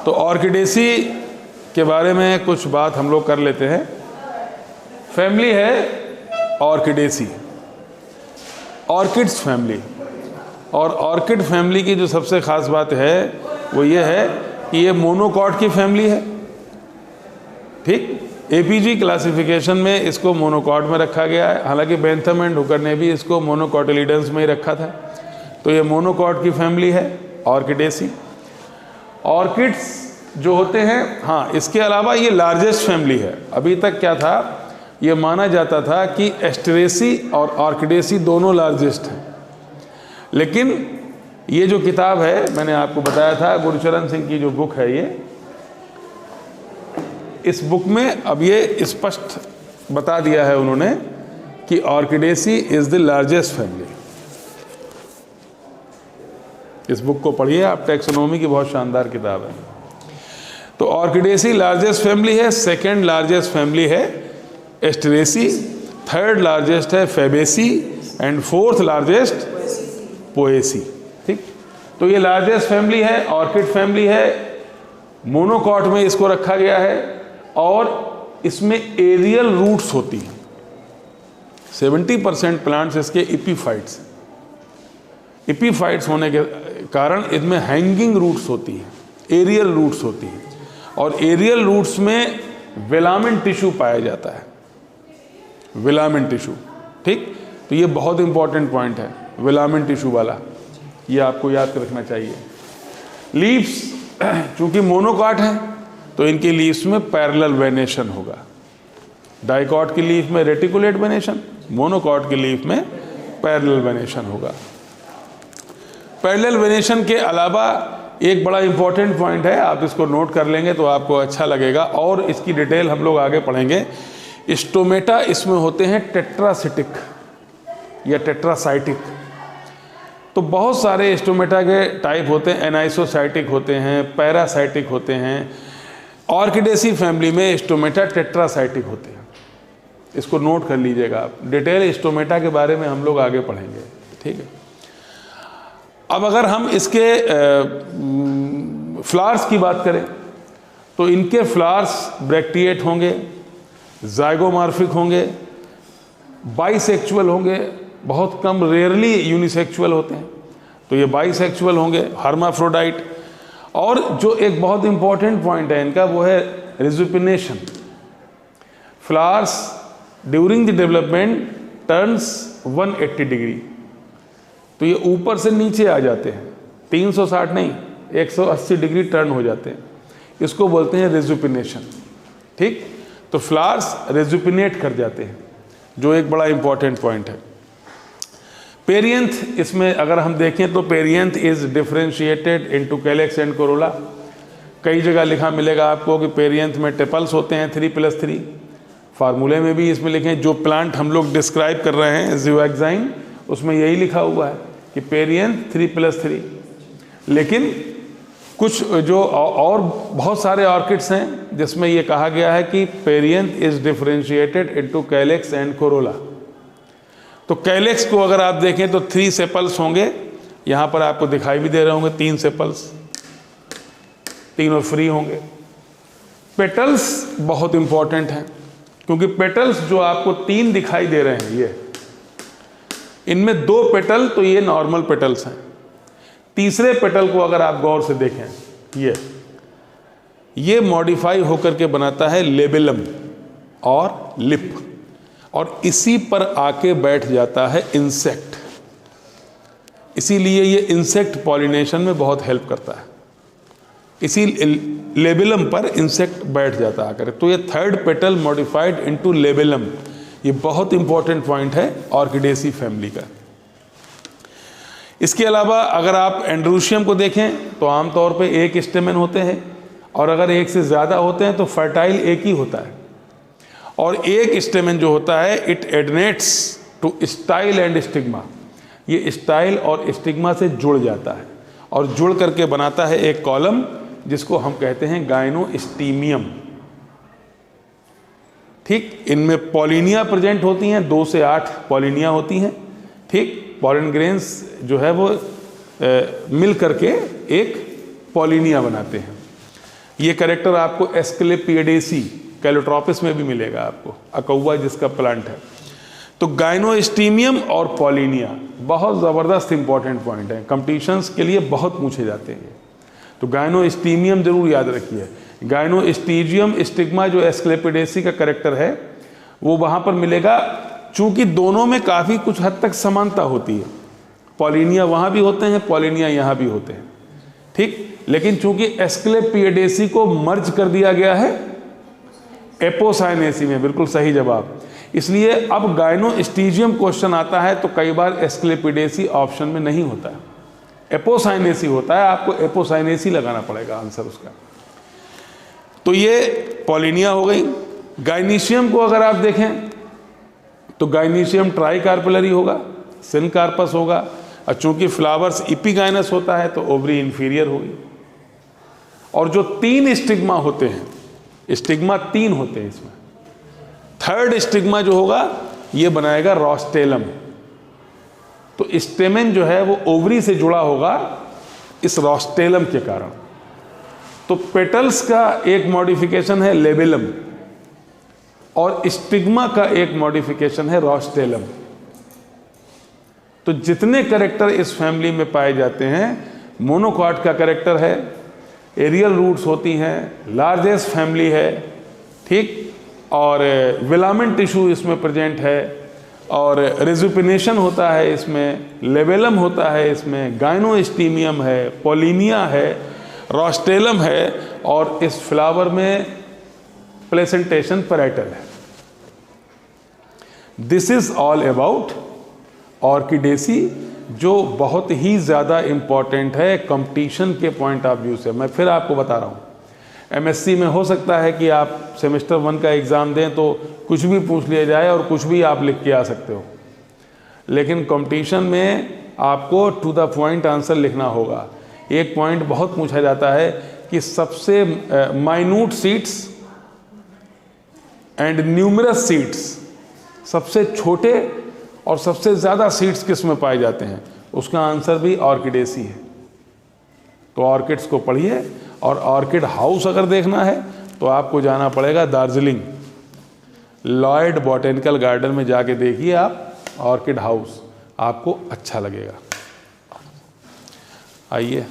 तो ऑर्किडेसी के बारे में कुछ बात हम लोग कर लेते हैं। फैमिली है ऑर्किडेसी, ऑर्किड्स फैमिली। और ऑर्किड फैमिली की जो सबसे ख़ास बात है वो ये है कि ये मोनोकॉट की फैमिली है। ठीक, एपीजी क्लासिफिकेशन में इसको मोनोकॉट में रखा गया है, हालांकि बेंथम एंड हुकर ने भी इसको मोनोकॉटिलिडन्स में ही रखा था। तो ये मोनोकॉट की फैमिली है ऑर्किडेसी। ऑर्किड्स जो होते हैं, हाँ, इसके अलावा ये लार्जेस्ट फैमिली है। अभी तक क्या था, ये माना जाता था कि एस्टेरेसी और ऑर्किडेसी दोनों लार्जेस्ट हैं, लेकिन ये जो किताब है, मैंने आपको बताया था गुरचरण सिंह की जो बुक है, ये इस बुक में अब ये स्पष्ट बता दिया है उन्होंने कि orchidaceae is the largest family. इस बुक को पढ़िए आप, टैक्सोनॉमी की बहुत शानदार किताब है। तो ऑर्किडेसी लार्जेस्ट फैमिली है, सेकंड लार्जेस्ट फैमिली है एस्टेरेसी, थर्ड लार्जेस्ट है Fabaceae and fourth largest Poaceae. ठीक, तो ये लार्जेस्ट फैमिली है, ऑर्किड फैमिली है, मोनोकॉट में इसको रखा गया है और इसमें एरियल रूट्स होती हैं। 70% प्लांट्स इसके इपीफाइट्स, इपीफाइट्स होने के कारण इसमें हैंगिंग रूट्स होती हैं, एरियल रूट्स होती हैं, और एरियल रूट्स में वेलामेंट टिश्यू पाया जाता है, वेलामेंट टिश्यू। ठीक, तो ये बहुत इंपॉर्टेंट पॉइंट है, वेलामेंट टिश्यू वाला, ये आपको याद रखना चाहिए। लीव्स चूंकि मोनोकॉट है तो इनकी लीव्स में पैरेलल वेनेशन होगा। डाइकॉट की लीफ में रेटिकुलेट वेनेशन, मोनोकॉट की लीफ में पैरेलल वेनेशन होगा। पैरेलल वेनेशन के अलावा एक बड़ा इंपॉर्टेंट पॉइंट है, आप इसको नोट कर लेंगे तो आपको अच्छा लगेगा और इसकी डिटेल हम लोग आगे पढ़ेंगे। स्टोमेटा इसमें होते हैं टेट्रासिटिक या टेट्रासाइटिक। तो बहुत सारे स्टोमेटा के टाइप होते हैं, एनाइसोसाइटिक होते हैं, पैरासाइटिक होते हैं। ऑर्किडेसी फैमिली में स्टोमेटा टेट्रासाइटिक होते हैं, इसको नोट कर लीजिएगा आप। डिटेल स्टोमेटा के बारे में हम लोग आगे पढ़ेंगे। ठीक है, अब अगर हम इसके फ्लावर्स की बात करें तो इनके फ्लावर्स ब्रैक्टिएट होंगे, जाइगोमॉर्फिक होंगे, बाइसेक्चुअल होंगे, बहुत कम रेयरली यूनिसेक्चुअल होते हैं, तो ये बाइसेक्चुअल होंगे, हर्माफ्रोडाइट। और जो एक बहुत इंपॉर्टेंट पॉइंट है इनका वो है resupination. Flowers during the development turns 180 degree, तो ये ऊपर से नीचे आ जाते हैं, 360 नहीं 180 डिग्री टर्न हो जाते हैं, इसको बोलते हैं रिजुपिनेशन। ठीक, तो फ्लावर्स रिजुपिनेट कर जाते हैं, जो एक बड़ा इंपॉर्टेंट पॉइंट है। पेरियंथ, इसमें अगर हम देखें तो perianth is differentiated into calyx and Corolla. कई जगह लिखा मिलेगा आपको कि पेरियंथ में टेपल्स होते हैं 3+3, फार्मूले में भी इसमें लिखें। जो प्लांट हम लोग डिस्क्राइब कर रहे हैं ज़ियोएक्साइन, उसमें यही लिखा हुआ है कि पेरियंथ 3+3। लेकिन कुछ जो और बहुत सारे ऑर्किड्स हैं जिसमें ये कहा गया है कि perianth is differentiated into calyx and Corolla. तो कैलेक्स को अगर आप देखें तो 3 सेपल्स होंगे, यहाँ पर आपको दिखाई भी दे रहे होंगे 3 सेपल्स, तीनों फ्री होंगे। पेटल्स बहुत इंपॉर्टेंट हैं, क्योंकि पेटल्स जो आपको 3 दिखाई दे रहे हैं, ये इनमें 2 पेटल तो ये नॉर्मल पेटल्स हैं। तीसरे पेटल को अगर आप गौर से देखें, ये मॉडिफाई होकर के बनाता है लेबेलम और लिप, और इसी पर आके बैठ जाता है इंसेक्ट। इसीलिए ये इंसेक्ट पॉलिनेशन में बहुत हेल्प करता है, इसी लेबेलम पर इंसेक्ट बैठ जाता है आकर। तो ये थर्ड पेटल मॉडिफाइड इनटू लेबेलम, ये बहुत इंपॉर्टेंट पॉइंट है ऑर्किडेसी फैमिली का। इसके अलावा अगर आप एंड्रूशियम को देखें तो आमतौर पे एक स्टेमेन होते हैं, और अगर एक से ज़्यादा होते हैं तो फर्टाइल एक ही होता है। और एक स्टेमेन जो होता है it adnates to style and stigma, ये स्टाइल और स्टिग्मा से जुड़ जाता है और जुड़ करके बनाता है एक कॉलम जिसको हम कहते हैं गाइनोस्टीमियम। ठीक, इनमें पॉलिनिया प्रेजेंट होती हैं, 2 से 8 पॉलिनिया होती हैं। ठीक, पॉलन ग्रेन्स जो है वो मिल करके एक पॉलिनिया बनाते हैं। ये कैरेक्टर आपको एस्क्लेपियडेसी कैलोट्रोपिस में भी मिलेगा आपको, अकौवा जिसका प्लांट है। तो गाइनोस्टीमियम और पॉलिनिया बहुत ज़बरदस्त इंपॉर्टेंट पॉइंट है, कंपटीशंस के लिए बहुत पूछे जाते हैं। तो गाइनोस्टीमियम जरूर याद रखिए। गाइनोस्टीजियम स्टिग्मा जो एस्क्लेपिडेसी का कैरेक्टर है वो वहाँ पर मिलेगा, चूंकि दोनों में काफ़ी कुछ हद तक समानता होती है। पॉलिनिया वहाँ भी होते हैं, पॉलिनिया यहाँ भी होते हैं, ठीक। लेकिन चूंकि एस्क्लेपिडेसी को मर्ज कर दिया गया है एपोसाइनेसी में, बिल्कुल सही जवाब। इसलिए अब गाइनोस्टीजियम क्वेश्चन आता है तो कई बार एस्क्लेपिडेसी ऑप्शन में नहीं होता है, एपोसाइनेसी होता है, आपको एपोसाइनेसी लगाना पड़ेगा आंसर उसका। तो ये पॉलिनिया हो गई। गाइनीशियम को अगर आप देखें तो गाइनीशियम ट्राइकार्पेलरी होगा, सिनकार्पस होगा, और चूंकि फ्लावर्स इपिगाइनस होता है तो ओवरी इंफीरियर होगी। और जो 3 स्टिग्मा होते हैं, स्टिग्मा 3 होते हैं इसमें, थर्ड स्टिग्मा जो होगा ये बनाएगा रोस्टेलम। तो स्टेमेन जो है वो ओवरी से जुड़ा होगा इस रोस्टेलम के कारण। तो पेटल्स का एक मॉडिफिकेशन है लेबेलम और स्टिग्मा का एक मॉडिफिकेशन है रोस्टेलम। तो जितने कैरेक्टर इस फैमिली में पाए जाते हैं, मोनोकॉट का कैरेक्टर है, एरियल रूट्स होती हैं, लार्जेस्ट फैमिली है, ठीक, और विलामेंट टिश्यू इसमें प्रेजेंट है, और रेजुपिनेशन होता है इसमें, लेबेलम होता है इसमें, गाइनोस्टीमियम है, पॉलिनिया है, रोस्टेलम है, और इस फ्लावर में प्लेसेंटेशन पैरेटल है। This is all about orchidaceae, जो बहुत ही ज़्यादा इम्पॉर्टेंट है कंपटीशन के पॉइंट ऑफ व्यू से। मैं फिर आपको बता रहा हूँ, एमएससी में हो सकता है कि आप सेमेस्टर 1 का एग्ज़ाम दें तो कुछ भी पूछ लिया जाए और कुछ भी आप लिख के आ सकते हो, लेकिन कंपटीशन में आपको टू द पॉइंट आंसर लिखना होगा। एक पॉइंट बहुत पूछा जाता है कि सबसे minute seeds and numerous seeds, सबसे छोटे और सबसे ज़्यादा सीड्स किस में पाए जाते हैं, उसका आंसर भी ऑर्किडेसी है। तो ऑर्किड्स को पढ़िए, और ऑर्किड हाउस अगर देखना है तो आपको जाना पड़ेगा दार्जिलिंग, लॉयड बॉटेनिकल गार्डन में जाके देखिए आप ऑर्किड हाउस, आपको अच्छा लगेगा। आइए।